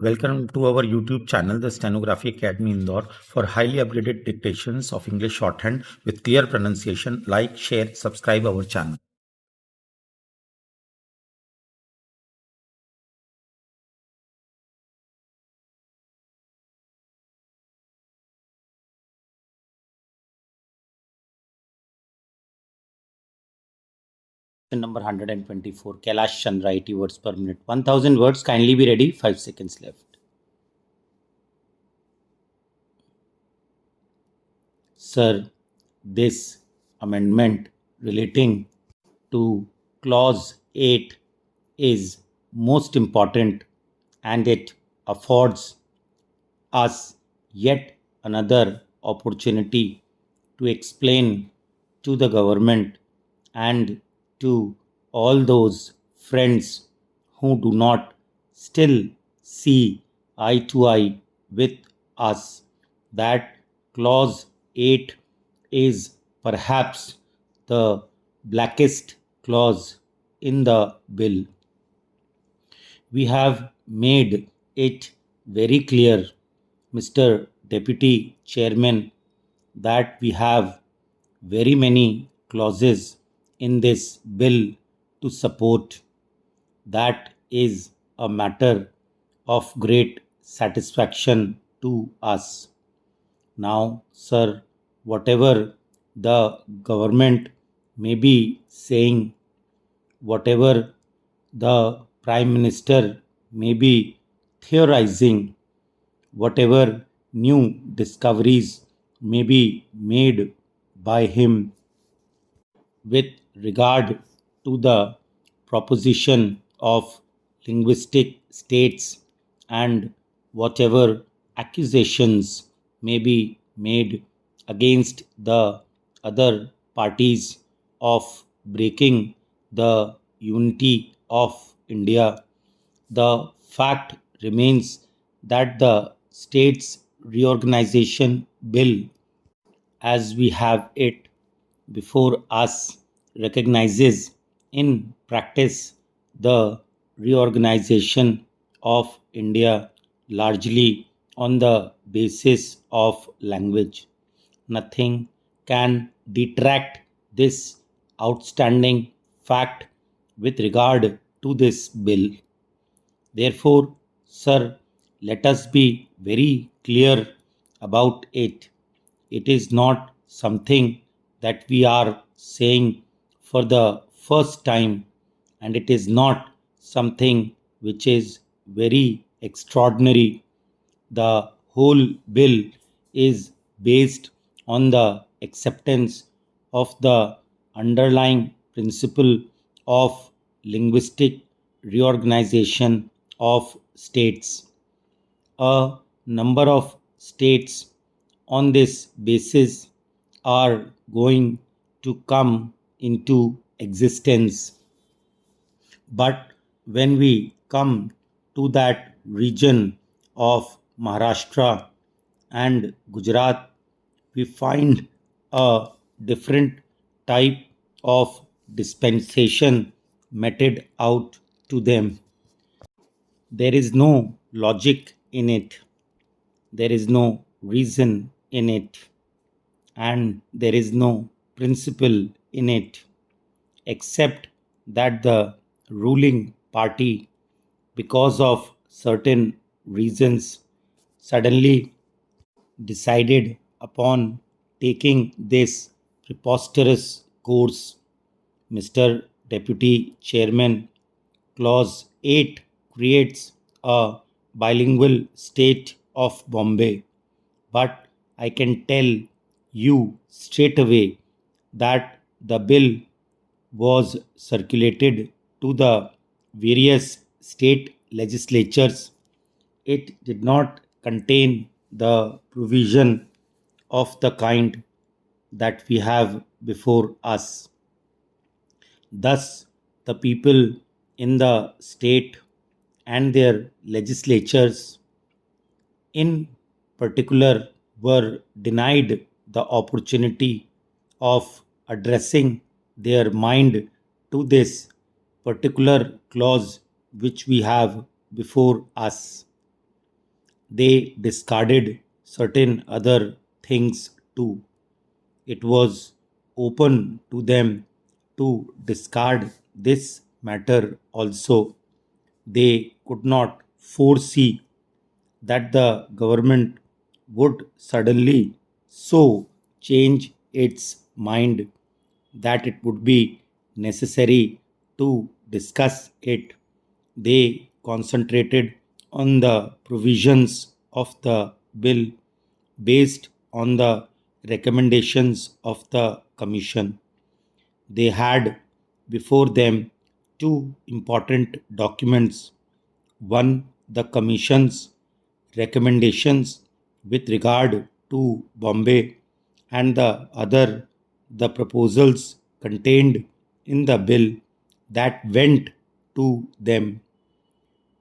Welcome to our YouTube channel, the Stenography Academy Indore, for highly upgraded dictations of English shorthand with clear pronunciation. Like, share, subscribe our channel. Number 124, Kailash Chandra, 80 words per minute. 1000 words, kindly be ready, 5 seconds left. Sir, this amendment relating to clause 8 is most important and it affords us yet another opportunity to explain to the government and to all those friends who do not still see eye to eye with us that clause 8 is perhaps the blackest clause in the bill. We have made it very clear, Mr. Deputy Chairman, that we have very many clauses in this bill to support. That is a matter of great satisfaction to us. Now, sir, whatever the government may be saying, whatever the Prime Minister may be theorizing, whatever new discoveries may be made by him with regard to the proposition of linguistic states and whatever accusations may be made against the other parties of breaking the unity of India, the fact remains that the states reorganization bill as we have it before us recognizes in practice the reorganization of India largely on the basis of language. Nothing can detract this outstanding fact with regard to this bill. Therefore, sir, let us be very clear about it. It is not something that we are saying for the first time, and it is not something which is very extraordinary. The whole bill is based on the acceptance of the underlying principle of linguistic reorganization of states. A number of states on this basis are going to come into existence. But when we come to that region of Maharashtra and Gujarat, we find a different type of dispensation meted out to them. There is no logic in it, there is no reason in it, and there is no principle in it, except that the ruling party, because of certain reasons, suddenly decided upon taking this preposterous course. Mr. Deputy Chairman, Clause 8 creates a bilingual state of Bombay, but I can tell you straight away that the bill was circulated to the various state legislatures. It did not contain the provision of the kind that we have before us. Thus, the people in the state and their legislatures in particular were denied the opportunity of addressing their mind to this particular clause which we have before us. They discarded certain other things too. It was open to them to discard this matter also. They could not foresee that the government would suddenly so change its mind that it would be necessary to discuss it. They concentrated on the provisions of the bill based on the recommendations of the Commission. They had before them two important documents: one, the Commission's recommendations with regard to Bombay, and the other, the proposals contained in the bill that went to them.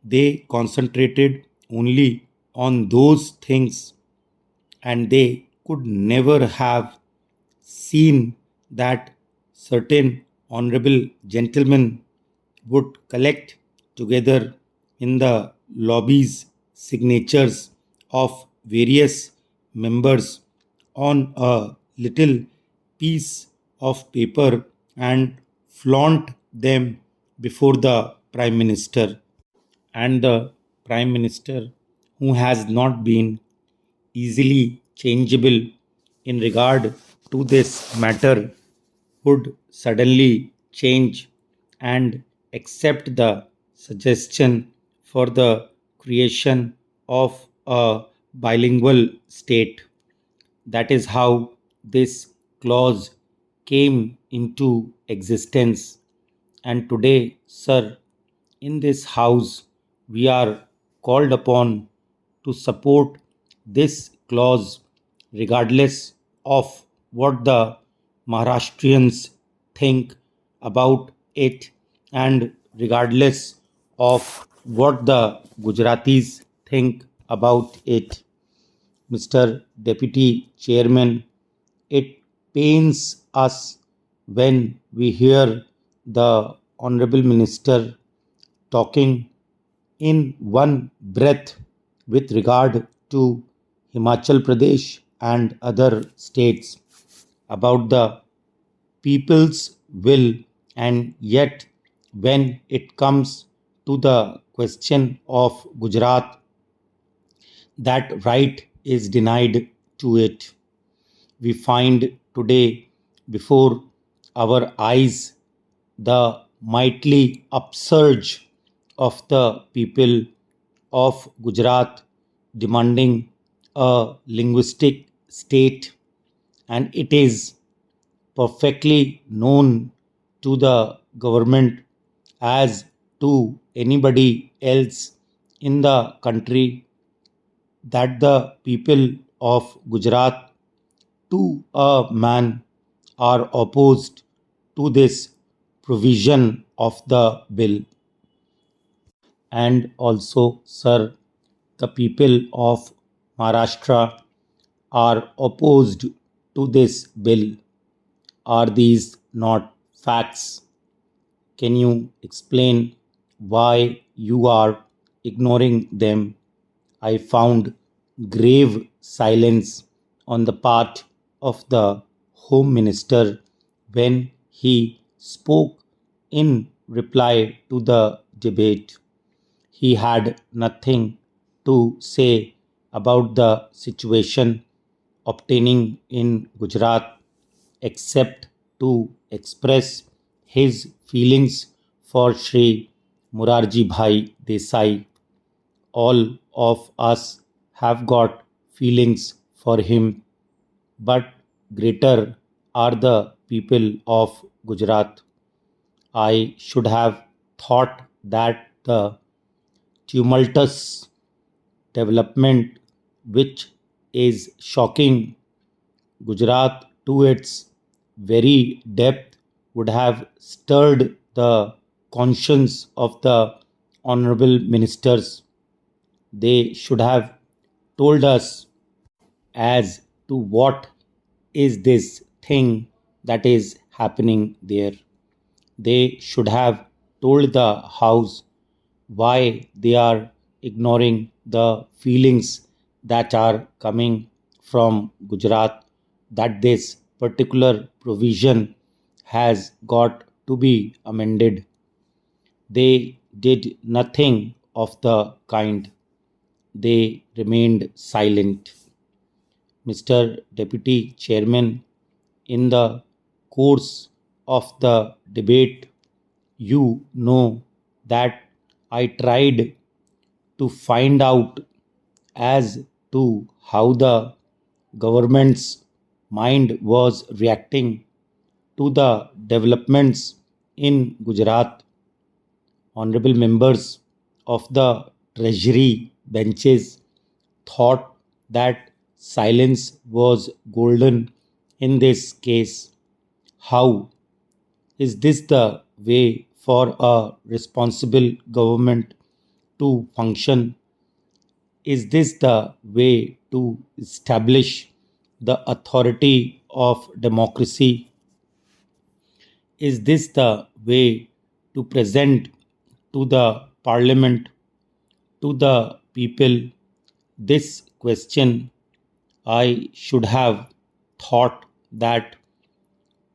They concentrated only on those things, and they could never have seen that certain honorable gentlemen would collect together in the lobbies signatures of various members on a little piece of paper and flaunt them before the Prime Minister. And the Prime Minister, who has not been easily changeable in regard to this matter, would suddenly change and accept the suggestion for the creation of a bilingual state. That is how this clause came into existence. And today, sir, in this house, we are called upon to support this clause regardless of what the Maharashtrians think about it and regardless of what the Gujaratis think about it. Mr. Deputy Chairman, it pains us when we hear the Honorable Minister talking in one breath with regard to Himachal Pradesh and other states about the people's will, and yet when it comes to the question of Gujarat, that right is denied to it. We find today before our eyes the mightily upsurge of the people of Gujarat demanding a linguistic state, and it is perfectly known to the government as to anybody else in the country that the people of Gujarat to a man are opposed to this provision of the bill. And also, sir, the people of Maharashtra are opposed to this bill. Are these not facts? Can you explain why you are ignoring them? I found grave silence on the part of the Home Minister when he spoke in reply to the debate. He had nothing to say about the situation obtaining in Gujarat except to express his feelings for Shri Murarji Bhai Desai. All of us have got feelings for him, but greater are the people of Gujarat. I should have thought that the tumultuous development which is shocking Gujarat to its very depth would have stirred the conscience of the honorable ministers. They should have told us as to what is this thing that is happening there. They should have told the House why they are ignoring the feelings that are coming from Gujarat that this particular provision has got to be amended. They did nothing of the kind. They remained silent. Mr. Deputy Chairman, in the course of the debate, you know that I tried to find out as to how the government's mind was reacting to the developments in Gujarat. Honorable members of the Treasury benches thought that silence was golden in this case. How is this the way for a responsible government to function? Is this the way to establish the authority of democracy? Is this the way to present to the parliament, to the people, this question? I should have thought that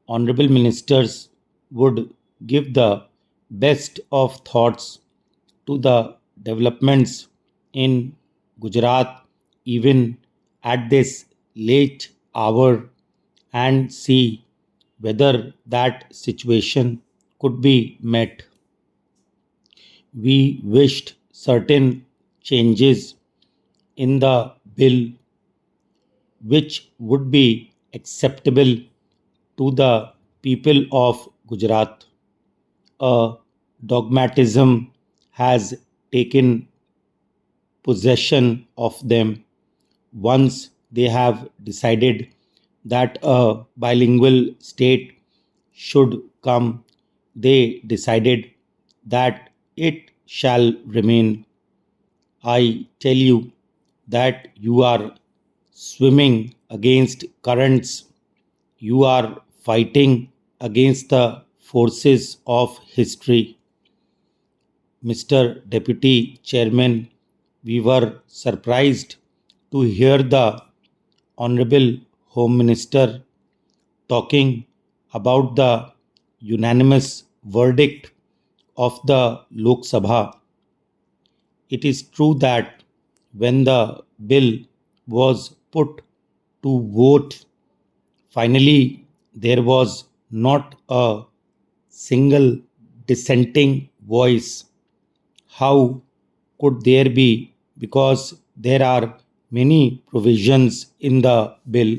honorable ministers would give the best of thoughts to the developments in Gujarat even at this late hour and see whether that situation could be met. We wished certain changes in the bill which would be acceptable to the people of Gujarat. A dogmatism has taken possession of them once they have decided that a bilingual state should come. They decided that it shall remain. I tell you that you are swimming against currents. You are fighting against the forces of history. Mr. Deputy Chairman, we were surprised to hear the Honorable Home Minister talking about the unanimous verdict of the Lok Sabha. It is true that when the bill was put to vote, finally there was not a single dissenting voice. How could there be? Because there are many provisions in the bill.